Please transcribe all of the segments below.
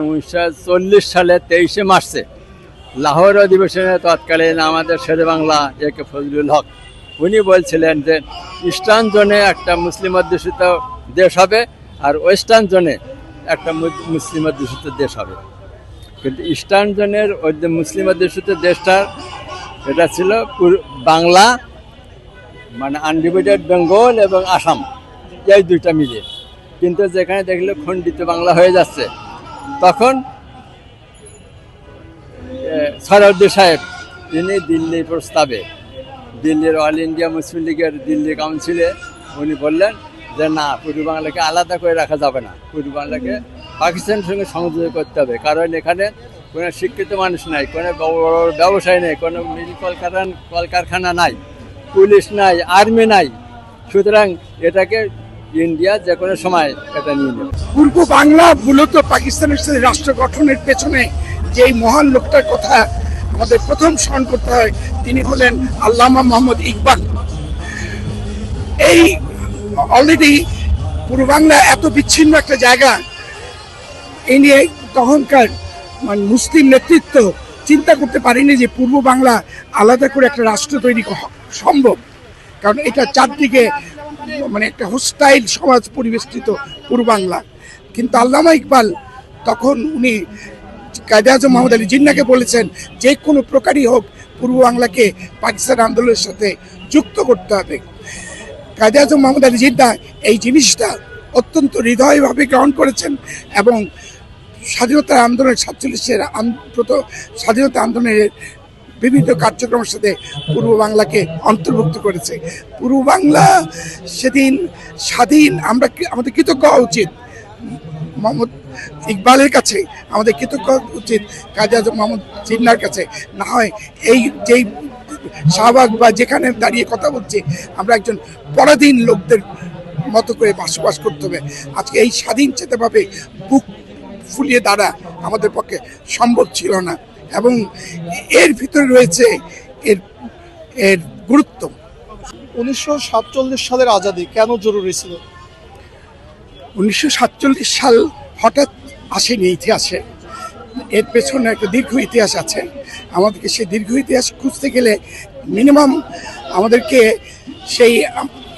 1940 সালে 23শে মার্চে লাহোর অধিবেশনে তৎকালীন আমাদের শেরে বাংলা একে ফজলুল হক উনি বলছিলেন যে ইস্টার্ন জোনে একটা মুসলিম অধ্যুষিত দেশ হবে আর ওয়েস্টার্ন জোনে একটা মুসলিম অধ্যুষিত দেশ হবে। কিন্তু ইস্টার্ন জোনের ওই যে মুসলিম অধ্যুষিত দেশটার এটা ছিল বাংলা, মানে আনডিভাইডেড বেঙ্গল এবং আসাম, এই দুইটা মিলিয়ে। কিন্তু যেখানে দেখলে খণ্ডিত বাংলা হয়ে যাচ্ছে, তখন সরওয়ার্দী সাহেব তিনি দিল্লির প্রস্তাবে, দিল্লির অল ইন্ডিয়া মুসলিম লীগের দিল্লি কাউন্সিলে উনি বললেন যে না, পূর্ব বাংলাকে আলাদা করে রাখা যাবে না, পূর্ব বাংলাকে পাকিস্তানের সঙ্গে সংযোগ করতে হবে। কারণ এখানে কোনো শিক্ষিত মানুষ নাই, কোনো বড় বড় ব্যবসায়ী নেই, কোনো মিল কলকারখানা নাই, পুলিশ নাই, আর্মি নাই। সুতরাং এটাকে ইন্ডিয়া যে কোনো সময় এটা নিয়ে নেবে। পূর্ব বাংলা মূলত পাকিস্তানের সাথে রাষ্ট্র গঠনের পেছনে যেই মহান লোকটার কথা আমাদের প্রথম স্মরণ করতে হয়, তিনি হলেন আল্লামা মোহাম্মদ ইকবাল। এই অলরেডি পূর্ব বাংলা এত বিচ্ছিন্ন একটা জায়গা, এই নিয়ে তখনকার মানে মুসলিম নেতৃত্ব চিন্তা করতে পারেনি যে পূর্ব বাংলা আলাদা করে একটা রাষ্ট্র তৈরি সম্ভব। কারণ এটা চারদিকে মানে একটা হোস্টাইল সমাজ পরিবেষ্টিত পূর্ব বাংলা। কিন্তু আল্লামা ইকবাল তখন উনি কায়েদে আজম মোহাম্মদ আলী জিন্নাহকে বলেছেন যে কোনো প্রকারই হোক পূর্ব বাংলাকে পাকিস্তান আন্দোলনের সাথে যুক্ত করতে হবে। কায়েদে আজম মোহাম্মদ আলী জিন্নাহ এই জিনিসটা অত্যন্ত হৃদয়ভাবে গ্রহণ করেছেন এবং স্বাধীনতা আন্দোলনের 47-এর স্বাধীনতা আন্দোলনের বিভিন্ন কার্যক্রমের সাথে পূর্ব বাংলাকে অন্তর্ভুক্ত করেছে। পূর্ব বাংলা সেদিন স্বাধীন, আমাদের কৃতজ্ঞ হওয়া উচিত মোহাম্মদ ইকবালের কাছে, আমাদের কৃতজ্ঞ উচিত কায়েদে আজম মোহাম্মদ জিন্নাহর কাছে। না হয় এই যেই শাহবাগ বা যেখানে দাঁড়িয়ে কথা বলছি, আমরা একজন পরাধীন লোকদের মতো করে বসবাস করতে হবে। আজকে এই স্বাধীন চেতনাভাবে বুক ফুলিয়ে দাঁড়া আমাদের পক্ষে সম্ভব ছিল না এবং এর ভিতরে রয়েছে এর গুরুত্ব। 1947 সালের আজাদি কেন জরুরি ছিল? 1947 সাল হঠাৎ আসেনি ইতিহাসে, এর পেছনে একটা দীর্ঘ ইতিহাস আছে। আমাদেরকে সেই দীর্ঘ ইতিহাস খুঁজতে গেলে মিনিমাম আমাদেরকে সেই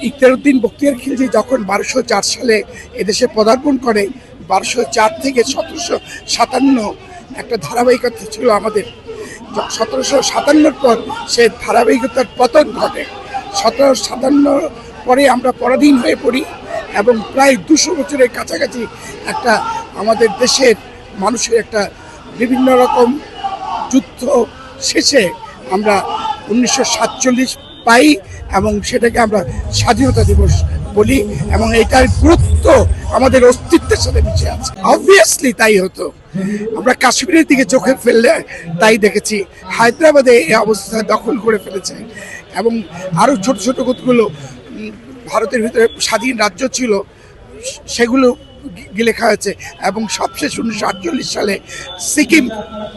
ইখতিয়ারউদ্দিন বখতিয়ার খিলজি যখন 1204 সালে এদেশে পদার্পণ করে, 1204 থেকে 1757 একটা ধারাবাহিকতা ছিল আমাদের। 1757 পর সে ধারাবাহিকতার পতন ঘটে। 1757 পরে আমরা পরাধীন হয়ে পড়ি এবং প্রায় 200 বছরের কাছাকাছি একটা আমাদের দেশের মানুষের একটা বিভিন্ন রকম যুদ্ধ শেষে আমরা 1947 পাই এবং সেটাকে আমরা স্বাধীনতা দিবস বলি এবং এটার গুরুত্ব আমাদের অস্তিত্বের সাথে মিশে আছে। অবভিয়াসলি তাই হতো। আমরা কাশ্মীরের দিকে চোখে ফেললে তাই দেখেছি, হায়দ্রাবাদে এই অবস্থা দখল করে ফেলেছে এবং আরও ছোট ছোট কতগুলো ভারতের ভিতরে স্বাধীন রাজ্য ছিল, সেগুলো গিলে খাওয়া হয়েছে এবং সবশেষ 1948 সালে সিকিম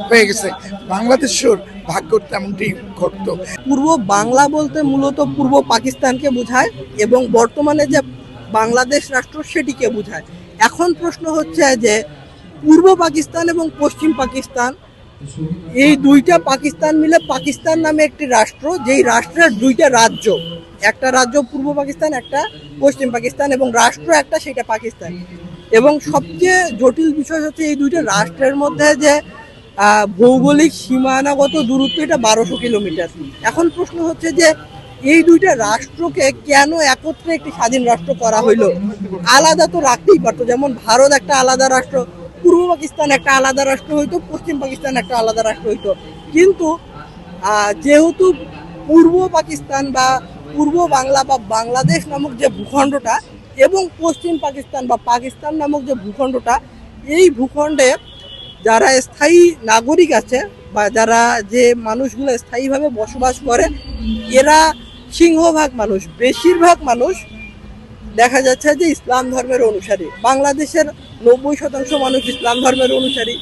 হয়ে গেছে। বাংলাদেশের ভাগ্য তেমনটি ঘটতো। পূর্ব বাংলা বলতে মূলত পূর্ব পাকিস্তানকে বোঝায় এবং বর্তমানে যে বাংলাদেশ রাষ্ট্র সেটিকে বোঝায়। এখন প্রশ্ন হচ্ছে যে পূর্ব পাকিস্তান এবং পশ্চিম পাকিস্তান, এই দুইটা পাকিস্তান মিলে পাকিস্তান নামে একটি রাষ্ট্র, যেই রাষ্ট্রের দুইটা রাজ্য, একটা রাজ্য পূর্ব পাকিস্তান, একটা পশ্চিম পাকিস্তান এবং রাষ্ট্র একটা, সেটা পাকিস্তান। এবং সবচেয়ে জটিল বিষয় হচ্ছে এই দুইটা রাষ্ট্রের মধ্যে যে ভৌগোলিক সীমানাগত দূরত্ব, এটা 1200 কিলোমিটার। এখন প্রশ্ন হচ্ছে যে এই দুইটা রাষ্ট্রকে কেন একত্রে একটি স্বাধীন রাষ্ট্র করা হইলো? আলাদা তো রাখতেই পারতো, যেমন ভারত একটা আলাদা রাষ্ট্র, পূর্ব পাকিস্তান একটা আলাদা রাষ্ট্র হইতো, পশ্চিম পাকিস্তান একটা আলাদা রাষ্ট্র হইতো। কিন্তু যেহেতু পূর্ব পাকিস্তান বা পূর্ব বাংলা বা বাংলাদেশ নামক যে ভূখণ্ডটা এবং পশ্চিম পাকিস্তান বা পাকিস্তান নামক যে ভূখণ্ডটা, এই ভূখণ্ডে যারা স্থায়ী নাগরিক আছে বা যারা যে মানুষগুলো স্থায়ীভাবে বসবাস করে, এরা সিংহভাগ মানুষ, বেশিরভাগ মানুষ দেখা যাচ্ছে যে ইসলাম ধর্মের অনুসারী। বাংলাদেশের 90% মানুষ ইসলাম ধর্মের অনুসারী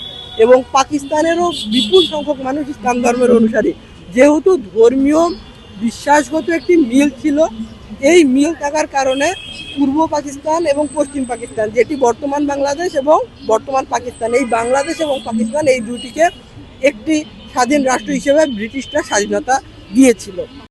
এবং পাকিস্তানেরও বিপুল সংখ্যক মানুষ ইসলাম ধর্মের অনুসারী। যেহেতু ধর্মীয় বিশ্বাসগত একটি মিল ছিল, এই মিল থাকার কারণে পূর্ব পাকিস্তান এবং পশ্চিম পাকিস্তান, যেটি বর্তমান বাংলাদেশ এবং বর্তমান পাকিস্তান, এই বাংলাদেশ এবং পাকিস্তান এই দুটিকে একটি স্বাধীন রাষ্ট্র হিসেবে ব্রিটিশরা স্বাধীনতা দিয়েছিল।